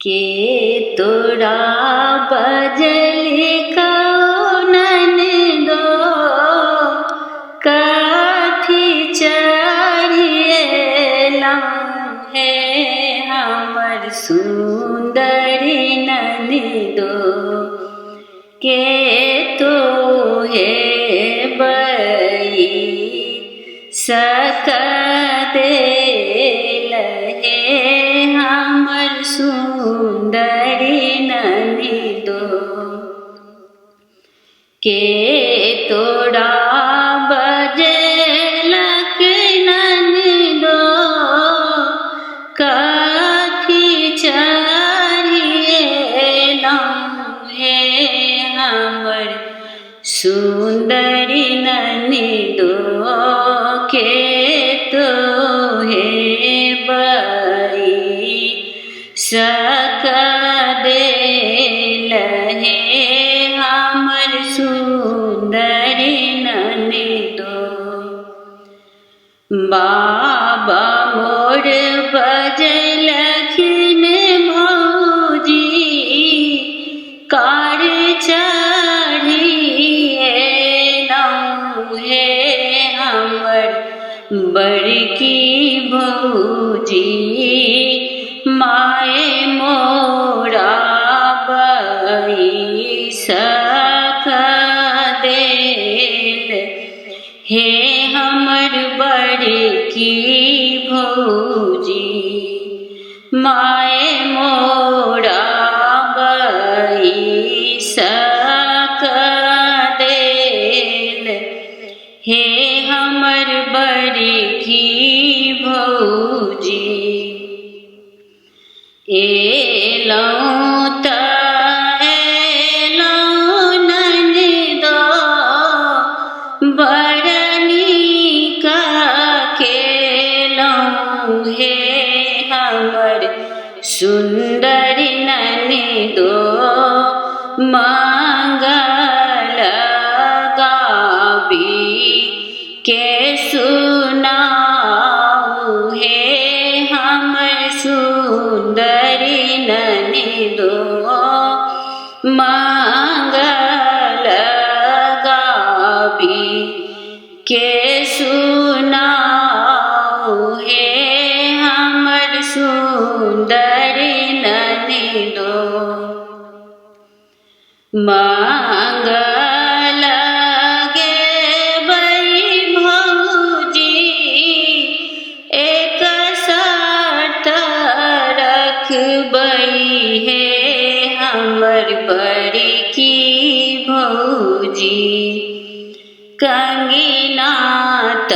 के तोरा बजल कौनन दो कथी चढ़िएला है हमर सुंदरी ननदो के तो हे बई सकदेल है हमर सुंदरी ननदो के तोरा बजलक ननदो कथी चढ़िएला है हमर सुंदरी ननदो के तो हे बई सकदेल है हमर सुंदरी ननदो बाबा मोर बजलखिन भौजी कार चढ़िएला है हमर बड़की भौजी माए मोरा बई सकदेल हे हमर बड़की भौजी माए मोरा बई सकदेल हे हमर बड़की भौजी एलौं त एलौं ननदो बड़ नीक केलौं हे हमर सुंदरी ननदो मंगल गाबी के सुनाऊ हे हमर सुंदरी ननदो मंगल गाबी के सुनाऊ हे हमर सुंदरी ननदो मंगल गेबै भौजी एक शर्त रखबै हे हमर बड़की भौजी कंगना त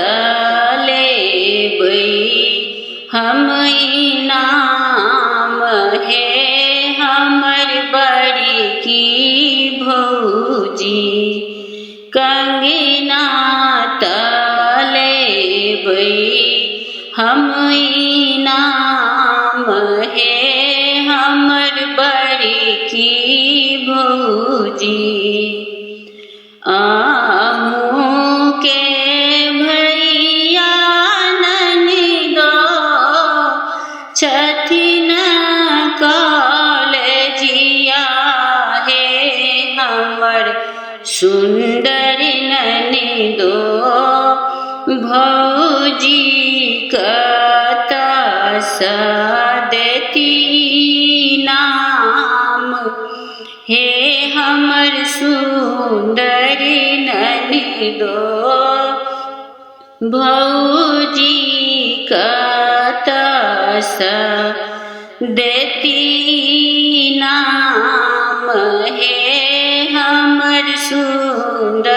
लेबै हम इनाम हे हमर बड़की भौजी कंगना त लेबै हम इनाम हे हमर बड़की भौजी आहूँ के भैया ननदो छथिन कॉलेजिया हे हमर सुंदरी ननदो भौजी कतसँ देती नाम हे हमर सुंदरी ननदो भौजी कतसँ देती नाम हे हमर सुंदरी